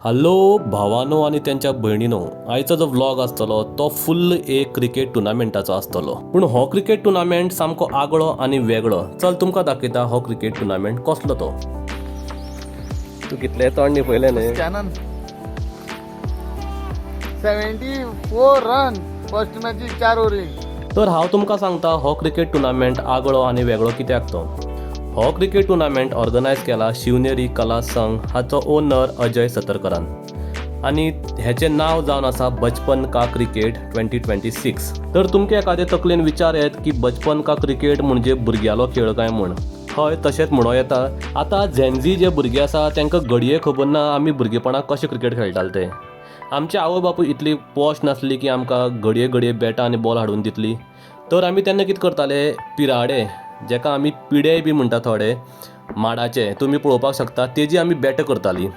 Hello भावानो आणि त्यांच्या भयणीनो, आयचो जो व्लॉग आसतलो तो फुल्ल एक क्रिकेट टुर्नामेंटाचो आसतलो. पूण हो क्रिकेट टुर्नामेंट सामको आगळो आणि वेगळो. चल तुमकां दाखयता हो क्रिकेट टुर्नामेंट कसलो तो. तू कितले तोंड पयले न्ही. 74 रन फर्स्ट मॅची 4 ओव्हरी. तर हांव तुमकां सांगता हो क्रिकेट टुर्नामेंट आगळो आणि वेगळो कित्याक तो. हो क्रिकेट टुर्नामेंट ऑर्गनायज केला शिवनेरी कला संघ हाचो ओनर अजय सतरकरान आणि हेचें नांव जावन आसा बचपन का क्रिकेट 2026. तर तुमकां एखादे तकलेन विचार येत की बचपन का क्रिकेट म्हणजे भुरग्यालो खेळ काय म्हूण. हय, तशेंच म्हणो येता. आतां झेनझी जे भुरगे आसा तांकां घडये खबर ना आमी भुरगेपणाक कशें क्रिकेट खेळटाले ते. आमचे आवय बापूय इतली पॉश नासली की आमकां घडये घडये बॅटां आनी बॉल हाडून दितली. तर आमी तेन्ना कितें करताले, पिराडे जेका आमी पिडेय बी म्हणटा थोडे, माडाचे तुमी पळोवपाक शकता, तेजी आमी बॅट करतालीं.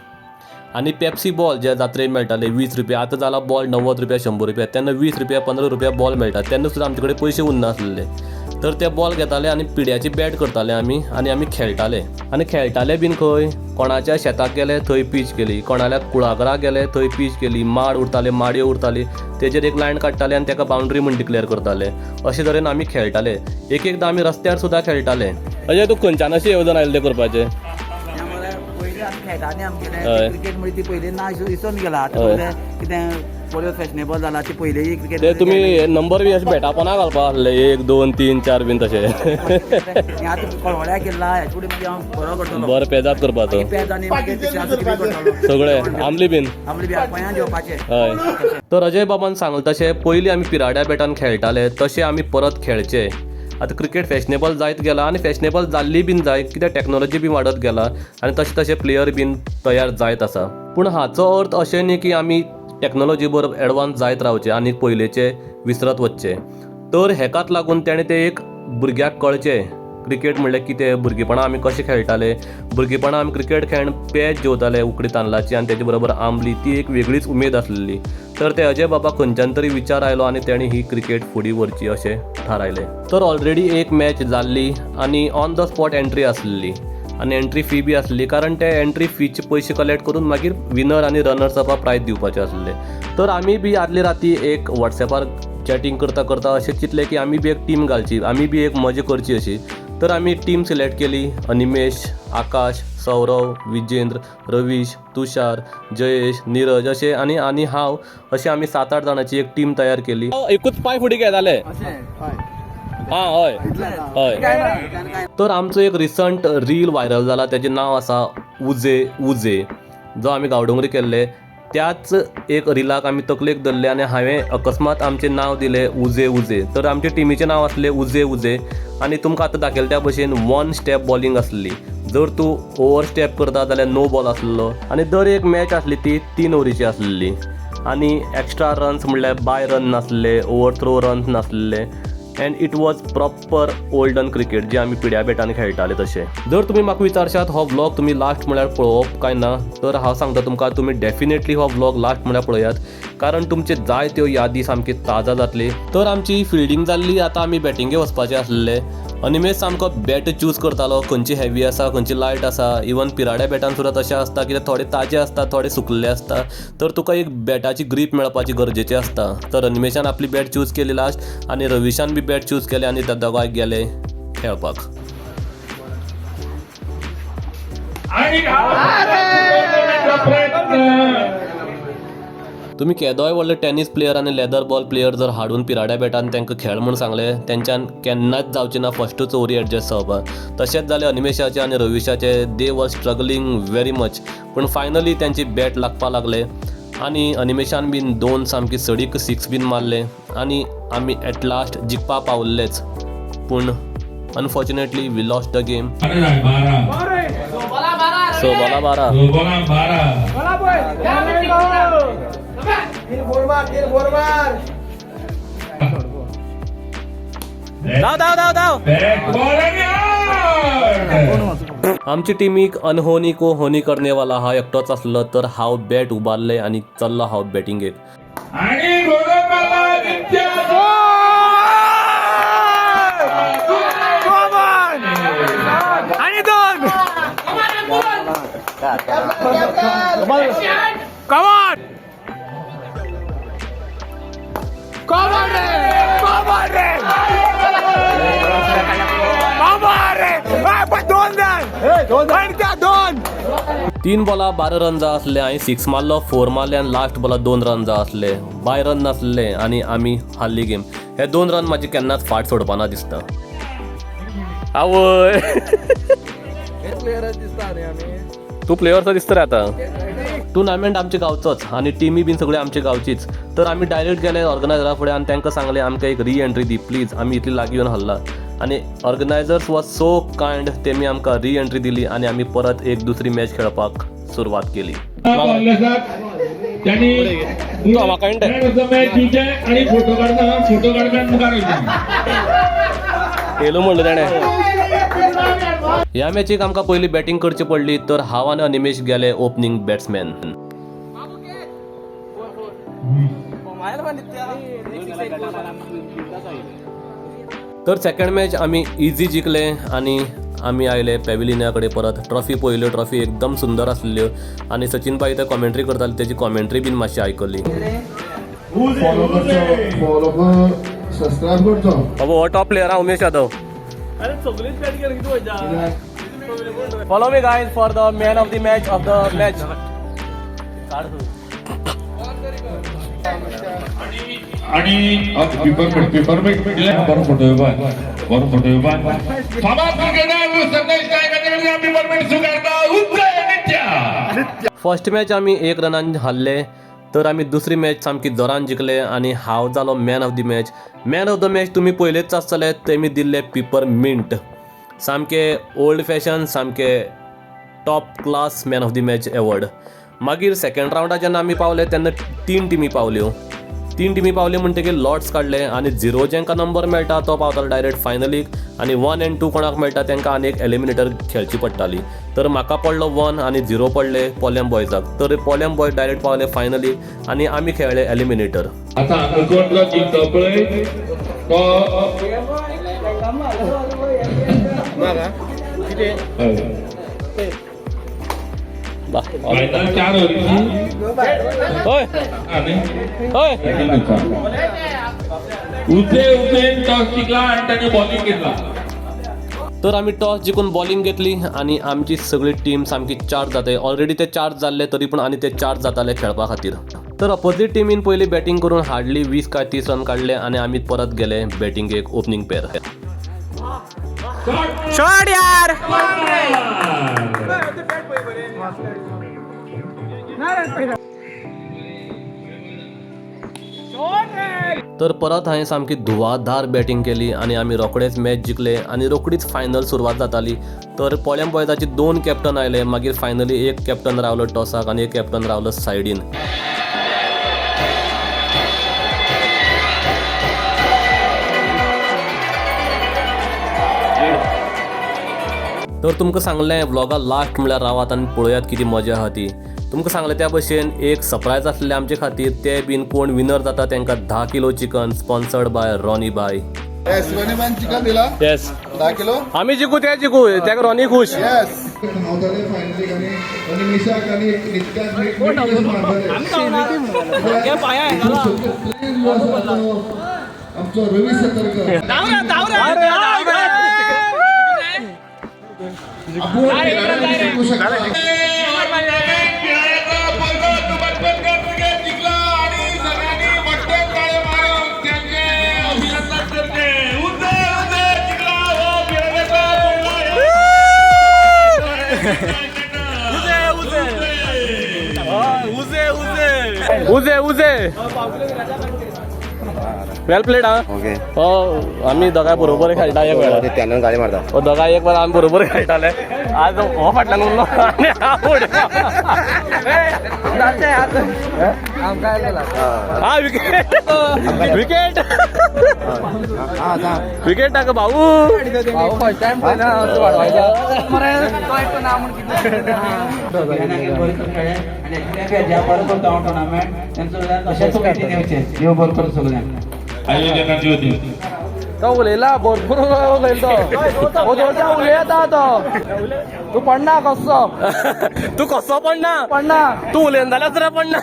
आनी पेप्सी बॉल जे जात्रेक मेळटाले 20 रुपया, आतां जाला बॉल 90 रुपया 100 रुपया, तेन्ना 20 रुपया 15 रुपया बॉल मेळटा. तेन्ना सुद्दां आमचे कडेन पयशे उरना आसलेले. तर ते बॉल घेताले आनी पिड्याची बॅट करताले आमी आनी खेळटाले. आनी खेळटाले बीन खंय, कोणाच्या शेताक गेले थंय पीच केली, कोणाल्या कुळागराक गेले थंय पीच केली, माड उरताले, माडयो उरताली, तेजेर एक लायन काडटाले आनी ताका बाउंड्री म्हूण डिक्लेअर करताले. अशे तरेन आमी खेळटाले. एक एकदां आमी रस्त्यार सुद्दां खेळटाले. अजय तूं खंयच्यान अशें येवजण आयलें तें करपाचें. क्रिकेट म्हणजे ती पहिले ना इसोन गेला. आता कितें बऱ्यो फॅशनेबल जाला ती पहिले क्रिकेट. ते तुमी नंबर बी अशें भेटा पोना घालपा आसले 1 2 3 4 बीन तशें. आतां कळवड्या केला हेचुडी म्हणजे हांव बरो करतलो. बरें पेजाद करपाचो पेज आनी मागीर सगळें आमली बीन पांयां जेवपाचें. हय. तर अजय बाबान सांगलें तशें पयलीं आमी पिराड्या बॅटान खेळटाले तशें आमी परत खेळचे. आतां क्रिकेट फॅशनेबल जायत गेला आनी फॅशनेबल जाल्ली बीन जाय कित्याक टॅक्नॉलॉजी बी वाडत गेला आनी तशें तशें प्लेयर बीन तयार जायत आसा. पूण हाचो अर्थ अशें न्ही की आमी टॅक्नॉलॉजी बरोबर एडवान्स जायत रावचे आनी पयलेचे विसरत वचचे. तर हेकाच लागून तेणें तें एक भुरग्याक कळचें क्रिकेट म्हणल्यार कितें, भुरगेपणां आमी कशें खेळटाले. भुरगेपणां आमी क्रिकेट खेळून पेज जेवताले उकडी तांदळाची आनी तेजे बरोबर आंबली, ती एक वेगळीच उमेद आसलेली. तर ते अजय बाबा खंयच्यान तरी विचार आयलो आनी तेणें ही क्रिकेट फुडें व्हरची अशें थारायलें. तर ऑलरेडी एक मॅच जाल्ली आनी ऑन द स्पॉट एंट्री आसलेली आनी एंट्री फी बी आसली, कारण ते एंट्री फीचे पयशे कलेक्ट करून मागीर विनर आनी रनर्स अपा प्रायज दिवपाचे आसले. तर आमी बी आदले राती एक वॉट्सॅपार चॅटिंग करता करता अशें चिंतलें की आमी बी एक टीम घालची, आमी बी एक मजा करची अशी. तर आमी टीम सिलेक्ट केली. अनिमेश, आकाश, सौरव, विजेंद्र, रवीश, तुषार, जयेश, नीरज अशें आनी हांव अशें आमी 7-8 जाणांची एक टीम तयार केली. एकूच पांय फुडें खेळटाले. हय हय. तर आमचो एक रिसंट रील व्हायरल जाला, तेजें नांव आसा उजे उजे, जो आमी गांवडोंगरी केल्ले. त्याच एक रिलाक आमी तकलेक धरले आनी हांवें अकस्मात आमचें नांव दिलें उजे उजे. तर आमचे टिमीचें नांव आसलें उजे उजे. आनी तुमकां आतां दाखयलें त्या भशेन 1 स्टेप बॉलिंग आसली. जर तूं ओवर स्टेप करता जाल्यार नो बॉल आसलेलो. आनी दर एक मॅच आसली ती 3 ओव्हरीची आसलेली. आनी एक्स्ट्रा रन्स म्हणल्यार बाय रन नासले, ओवर थ्रो रन्स नासलेले. And it was proper olden cricket जे आमी पिड्या बॅटान खेळटाले तशें. जर तुमी म्हाका विचारशात हो व्लॉग तुमी लास्ट म्हळ्यार पळोवप काय ना, तर हांव सांगता तुमकां तुमी डेफिनेटली हो व्लॉग लास्ट म्हळ्यार पळयात, कारण तुमचे जाय त्यो यादी सामकी ताजा जातली. तर आमची फिल्डिंग जाल्ली. आतां आमी बॅटिंगे वचपाचे आसलेले. अनिमेश सामको बॅट चूज करतालो, खंयची हेवी आसा खंयची लायट आसा. इवन पिराड्या बॅटान सुद्दां तशें आसता कित्याक थोडे ताजे आसता थोडे सुकल्ले आसता. तर तुका एक बॅटाची ग्रीप मेळपाची गरजेची आसता. तर अनिमेशान आपली बॅट चूज केली लास्ट आनी रविशान बी बॅट चूज केले आनी त्या दोगांय गेले खेळपाक. तुम्ही केदोय व्हडले टेनीस प्लेयर आनी लेदर बॉल प्लेयर जर हाडून पिराड्या बॅटान तांकां खेळ म्हूण सांगलें, तेंच्यान केन्नाच जावचें ना फस्टूच ओव्हरी एडजस्ट जावपाक. तशेंच जालें अनिमेशाचें आनी रविशाचें. दे वर स्ट्रगलिंग व्हेरी मच. पूण फायनली तांची बॅट लागपा लागले आनी अनिमेशान बीन 2 सामकी सडीक 6 बीन मारले आनी आमी एट लास्ट जिखपा पावल्लेच. पूण unfortunately we lost the game. 12 आमची टीमीक अनहोनी को होनी करनेवाला हा एकटोच आसलो. तर हांव बॅट उबारले आनी चल्लो हांव बॅटिंगेक. तीन बॉला 12 रन जा असले हांवें 6 मारलो 4 मारले आनी लास्ट बॉला 2 रन जा असले बाय रन नासले आनी आमी हारली गेम. हे 2 रन म्हाजी केन्नाच फाट सोडपाना दिसता. आवय तू प्लेयरचो दिसता रे आतां. टुर्नामेंट आमचे गांवचोच आनी टिमी बीन सगळे आमचे गांवचीच. तर आमी डायरेक्ट गेले ऑर्गनायझरा फुडें आनी तांकां सांगलें आमकां एक री एंट्री दी प्लीज, आमी इतली लागीं येवन हरला. आनी ऑर्गनायझर्स वॉज सो कायंड, तेमी आमकां री एंट्री दिली आनी आमी परत एक दुसरी मॅच खेळपाक सुरवात केली. केलो म्हणलं ताणें. ह्या मॅचीक आमकां पयलीं बॅटिंग करची पडली, तर हांव आनी अनिमेश गेले ओपनिंग बॅट्समॅन. तर सेकंड मॅच आमी इजी जिखले आनी आमी आयले पॅविलियना कडेन परत. ट्रॉफी पळयल्यो, ट्रॉफी एकदम सुंदर आसल्यो आनी सचिन भाई ते कॉमेंट्री करताले, तेजी कॉमेंट्री बीन मातशी आयकली. बाबा हो टॉप प्लेयर हा Umesh Yadav. Follow me guys for the man of the match of the match. आणि पेपर बरो फोटो फर्स्ट मॅच आमी 1 रनान हारले. तर आमी दुसरी मॅच सामकी जोरान जिखले आनी हांव जालो man of the match. Man of the match तुमी पयलेच आसतले, तेमी दिल्ले पिपर मिंट. सामके ओल्ड फॅशन, सामके top class man of the match award. मागीर सेकंड रावंडाक जेन्ना आमी पावले तेन्ना 3 टिमी पावल्यो. 3 टिमी पावले म्हणटकीर लॉर्ड्स काडले आनी 0 जेंकां नंबर मेळटा तो पावतालो डायरेक्ट फायनलीक आनी 1 and 2 कोणाक मेळटा तांकां आनी एक एलिमिनेटर खेळची पडटाली. तर म्हाका पडलो 1 आनी 0 पडले पोलॅम बॉयजाक. तर पोलॅम बॉय डायरेक्ट पावले फायनलीक आनी आमी खेळले एलिमिनेटर. आता कोणलो जिंकतो पळय तो फायनल 4 टॉस जिंकला आणि त्यांनी बॉलिंग घेतला. तर आमी टॉस जिखून बॉलिंग घेतली आनी आमची सगळी टीम सामकी चार्ज जाताय. ऑलरेडी ते चार्ज जाल्ले तरी पूण आनी ते चार्ज जाताले खेळपा खातीर. तर अपोजीट टिमीन पयलीं बॅटिंग करून हार्डली 20 काय 30 रन काडले आनी आमी परत गेले बॅटिंगेक ओपनिंग पेर. शॉट यार. तर परत हांवें सामकी धुवाधार बॅटिंग केली आनी आमी रोखडेच मॅच जिखले आनी रोखडीच फायनल सुरवात जाताली. तर पोलॅम बॉयजाचे 2 कॅप्टन आयले. मागीर फायनली एक कॅप्टन रावलो टॉसाक आनी एक कॅप्टन रावलो सायडीन. तर तुमकां सांगलें व्लॉगा लास्ट म्हणल्यार रावात आनी पळयात किती मजा आहा ती. तुमकां सांगलें त्या भशेन एक सरप्रायज आसलें आमचे खातीर. ते बीन कोण विनर जाता तांकां 10 kilo chicken sponsored by Ronnie बाय. रोनी मॅन चिकन दिला येस 10 किलो. आमी जिखू ते जिखू त्याक रॉनी खुश. येस नवताले फायनली आणि निशाक आणि नित्याक आमचो रवी सतरकर उजे वेल प्लेड हा. ओके. आम्ही दोगांय बरोबर खेळटा एक वेळा. त्यानं गाडी मारता दोगांय एक वेळा आमी बरोबर खेळटाले. आज हो फाटल्यान उरलो आनी हांव हा विकेट विकेट विकेट टाक भाऊ. आयोजनाची होती तो उलयला भरपूर उलयलो तो उलयता तो तू पडना कसो तू कसो पडना तू उलयन जाल्यार पडना.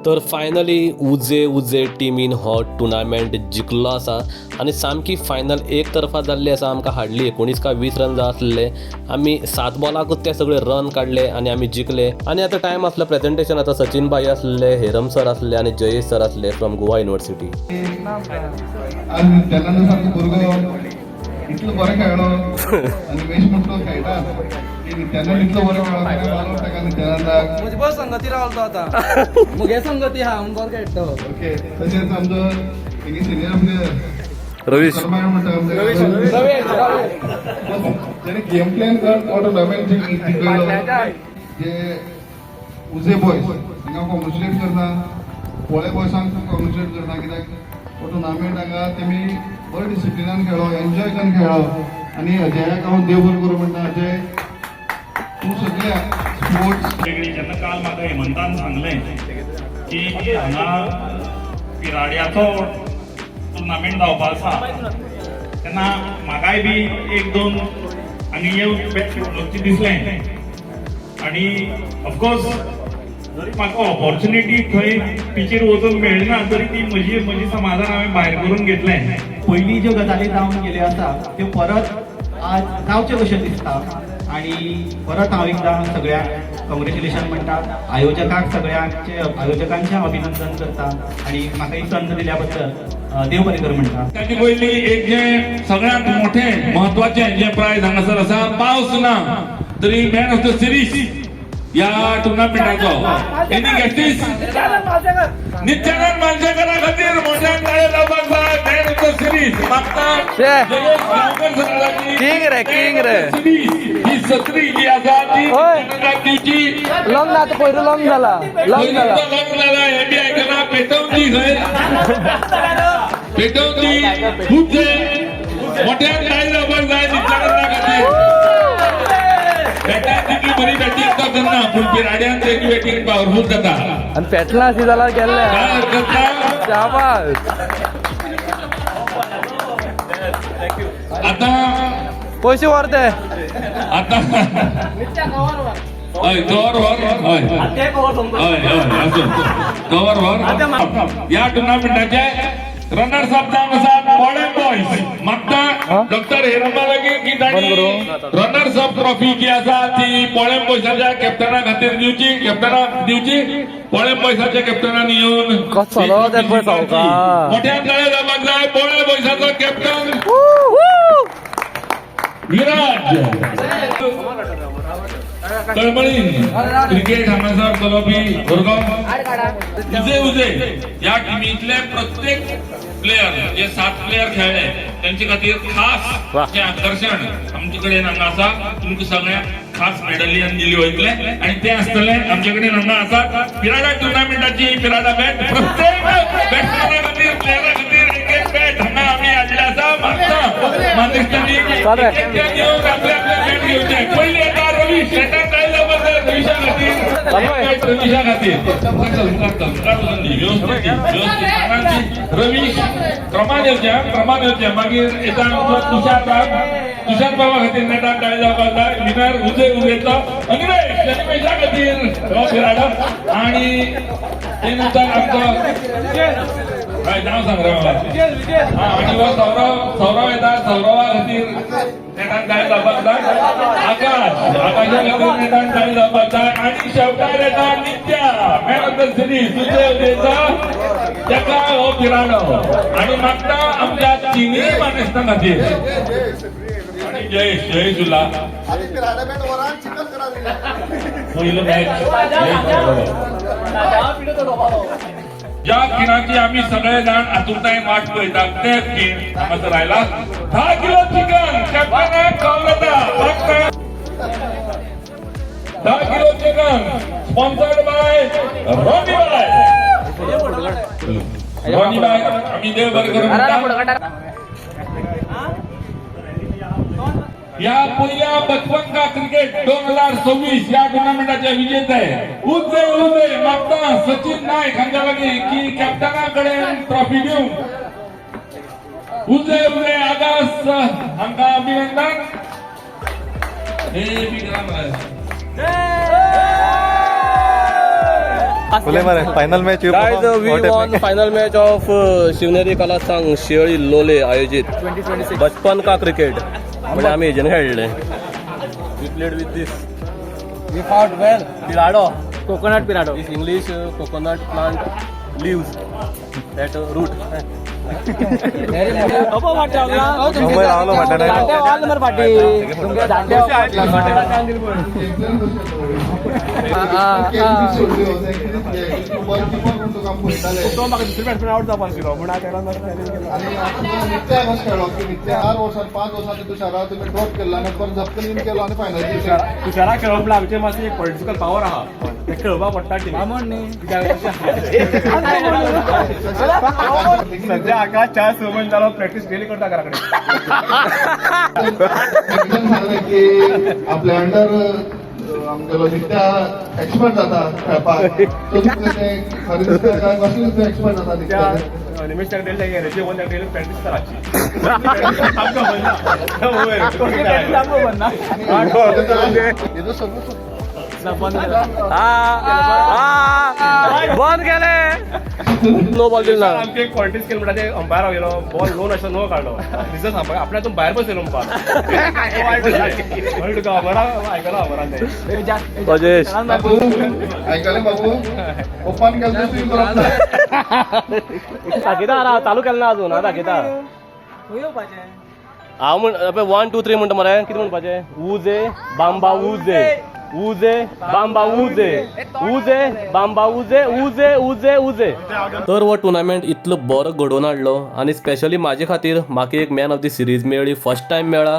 तर फायनली उजे टिमीन हो टुर्नामेंट जिखलो आसा आनी सामकी फायनल एक तर्फा जाल्ली आसा. आमकां हार्डली 19 का 20 रन जाय आसले. आमी 7 बॉलाकूच ते सगळे रन काडले आनी आमी जिखले. आनी आतां टायम आसलो प्रेझेंटेशन. आतां सचिन भाई आसले, हेरम सर आसले आनी जयेश सर आसले फ्रॉम गोवा युनिवर्सिटी. आज नित्यानंद सारको भुरगो इतलो बरो खेळ्ळो आनी वेश म्हणटो खेळटा की नित्यानंद इतलो बरो खेळ्ळो बालो ताका नित्यानंदाक. म्हजी बस संगती रावलो तो आतां मुगे संगती हा म्हूण बरो खेळटा. ओके तशेंच आमचो तेनी सिनियर प्लेयर रवीश शर्मा म्हणटा तेणी गेम प्लॅन हो टुर्नामेंट जिखलो. जे उजे बॉयज तांकां कॉंग्रेच्युलेट करता, पोळे बॉयजांक कॉंग्रेच्युलेट करता कित्याक हो टुर्नामेंट हांगा तेमी बरो डिसिप्लिनान खेळ्ळो, एन्जॉय करून खेळ्ळो. आनी अजयाक हांव देव बरो करूं म्हणटा. अजय तूं सगळ्या स्पोर्ट्स वेगळी जेन्ना काल म्हाका हेमंतान सांगलें की हांगा पिराड्याचो टुर्नामेंट जावपा आसा तेन्ना म्हाकाय बी 1-2 हांगा येवन वचचें दिसलें. आनी ऑफकोर्स जरी म्हाका ऑपॉर्च्युनिटी थंय पिचेर वचून मेळना तरी ती म्हजी समाधान हांवें भायर करून घेतलें. पयलीं ज्यो गजाली जावन गेल्यो आसा त्यो परत आज जावच्यो कश्यो दिसता. आनी परत हांव एकदां सगळ्यांक कॉंग्रेच्युलेशन म्हणटा. आयोजकांचें अभिनंदन करता आनी म्हाका ही संद दिल्या बद्दल देव बरें कर म्हणटा. ताचे पयलीं एक जे सगळ्यांत मोठें म्हत्वाचें जे प्रायज हांगासर आसा, पावस ना तरी मॅन ऑफ द सिरीज या टुर्नामेंटाचो एनी गॅस्टीस नित्यानंद मालशेकरा खातीर मोठ्यान ताळे जावपाक जाय. मॅन ऑफ द सिरीज मागता जयेश गांवकर सरांची किंग रे ही 7री जी आसा ती नित्यानंदाक दिवची. लग्न आतां पयलीं लग्न जाला लग्न जाला हे बी आयकना. पेटवची खंय पेटवची खूब मोठ्यान ताळे जावपाक जाय नित्यानंदा खातीर. बॅटार तितली बरी बॅटींग करना पूण पिराड्यान तेजी बॅटींग पावरफूल जाता. आनी पेटना अशी जाल्यार गेल्ले काय हरकत ना. शाबास. आतां पयशे व्हर ते आतां हय कवर व्हर हय असो कवर व्हर. या टुर्नामेंटाचे रनर्स अप जावन आसात पोळे बॉयज. मागता डॉक्टर हेरंबा लागीं की ताणी रनर्स अप ट्रॉफी जी आसा ती पोळे बॉयजाच्या कॅप्टना खातीर दिवची. पोळे बॉयजाच्या कॅप्टनान येवन कसलो ते पळय सावकार. मोठ्यान ताळे जावपाक जाय. पोळे बॉयजाचो कॅप्टन विराज तळमळीन क्रिकेट हांगासर चलोवपी भुरगो उजे ह्या टिमींतले प्रत्येक प्लेयर जे 7 प्लेयर खेळ्ळे त्यांचे खातीर खास जे आकर्षण आमचे कडेन हांगा आसा. तुमकां सगळ्यांक खास मेडलियन दिली वयतले आनी ते आसतले आमचे कडेन हांगा आसा. पिराडा टुर्नामेंटाची पिराडा बॅट प्रत्येक बॅट्समॅना खातीर प्लेयरा खातीर एक बॅट हांगा आमी हाडले आसा. मागता मानेस्तांनी घेवन आपले बॅट घेवचे. पयली येता रवीश रवीशा खातीर रवीश क्रमान येवचे. मागीर येता तुषार बाबा खातीर नेटान ताळे जावपाक जाय. विनर उजेचो अनिमेश खातीर हो पिराडो. आनी ते नंतर आमचो काय नाव सांग रे बाबा. आनी हो सौरव येता. सौरवा खातीर नेटान ताळे जावपाक जाय. आकाशा खातीर नेटान ताळे जावपाक जाय. आनी शेवटार येता नित्या मॅन ऑफ द सिरीज उजेचा तेका हो पिराडो. आनी मागता आमच्या तिनूय मानेस्तां खातीर जयेश उरला पयलो मॅच. ज्या खिणाची आम्ही सगळे जाण आतुरतायेन वाट पळयतात ते खीण हांगासर आयला. 10 किलो चिकन कॅप्टनाक खावता. 10 kilo chicken sponsored by Ronnie by आम्ही देव बरें करूं म्हणटा. या पहिल्या 55 का क्रिकेट 2026 या टुर्नामेंटाचे विजेते उजे मागता सचिन नायक हांच्या लागीं की कॅप्टना कडेन ट्रॉफी दिवन उजे उजे आगास आमकां अभिनंदन हे बी करा मरे final match Guys, we won final match of Shivneri कला संघ शेळी लोले आयोजित 2026 बचपन का क्रिकेट म्हणजे आम्ही हेजेन खेळले. We played with this we fought well. पिराडो. Coconut pirado. This English coconut plant leaves at root. अबो वाटावला मुंबई रावलो वाटाणे. जाते वाल नंबर पाटी तुमच्या जाते सोडले होते बॉल किपर म्हणून तो काम पळताले तो म्हाका दुसरी बॅट्समॅन आवट जावपाक शिरो पूण हांव तेला आणि आता नित्या बस खेळलो की नित्या 4 वर्सात 5 वर्सात तू शाळा तुम्ही ड्रॉप केला आणि परत झपकन इन केलो आणि फायनल जिंकला. तुषारा खेळप म्हणल्यार आमचे मातशें एक पॉलिटिकल पावर आहा ते खेळपाक पडटा टीम सध्या हाका 4 महिने जालो प्रॅक्टीस डेली करता घरा कडेन. एकदम सांगले की आपल्या अंडर आमगेलो नित्या एक्सपर्ट जाता खेळपाक तो तुमचे ते खरेदी कसले एक्सपर्ट जाता नित्या निमेश डेली जाय एनर्जी वन डेली प्रॅक्टीस कराची आमकां म्हणना हेजो सगळं बंद केले. नो बॉल दिला. आमचे एक पॉलिटिक्स केलं म्हणटा ते अंपायर गेलो बॉल लोन अशें नो काडलो रिजन सांगपाक आपल्यातून भायर बसयलो म्हणून तुका अमरा आयकलो अमरान राजेश बाबू ऐकले बाबू ओपन केलं तुम्ही बरोबर दाखयता चालू केलं ना अजून हा दाखयता. हांव म्हण 1 2 3 म्हणटा मरे कितें म्हणपाचें उजे बांबा उजे उजे बांबा उजे उजे बांबा उजे उजे उजे उजे. तर हो टुर्नामेंट इतलो बरो घडोवन हाडलो आणि स्पेशली म्हाजे खातीर म्हाका एक मॅन ऑफ द सिरीज मेळ्ळी. फर्स्ट टायम मेळ्ळा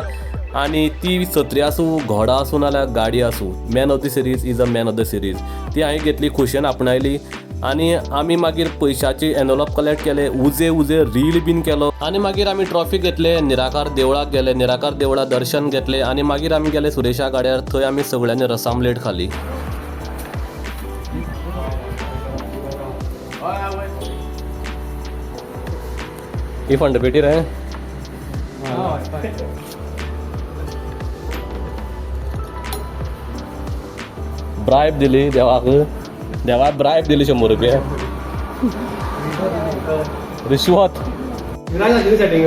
आणि ती सत्री आसूं घोडा आसूं नाल्यार गाडी आसूं man of the series is a man of the series. ती हांवें घेतली खोशयेन आपणायली आणि आमी मागीर पयशाची एनवलप कलेक्ट केले उजे उजे रील बीन केलो आणि मागीर आमी ट्रॉफी घेतले. निराकार देवळाक गेले. निराकार देवळा दर्शन घेतले आणि मागीर आमी गेले सुरेशा गाड्यार. थंय आमी सगळ्यांनी रसामलेट खाली. ही फंडपेटी रे. ब्रायब दिली देवाक. देवाक ब्रायब दिली 100 रुपया रिश्वत. सेटिंग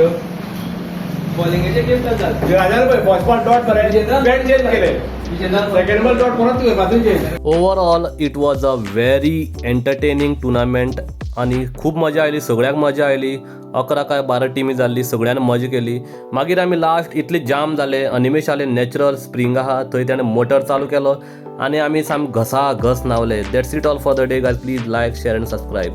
बॉलिंगेचे गेम चलतात 2000 रुपये बॉल डॉट करायचे बॅट चेंज केले सेकंड बॉल डॉट परत करपाचो change. Overall it was a very entertaining tournament आणि खूप मजा आयली. सगळ्यांक मजा आयली. 11 काय 12 टिमी जाल्ली. सगळ्यांनी मजा केली. मागीर आमी लास्ट इतले जाम जाले. अनिमेश आले नॅचरल स्प्रिंग आहा थंय त्याने मोटर चालू केलो आणि आमी साम घसा घस नावले. That's it all for the day guys. Please like share and subscribe.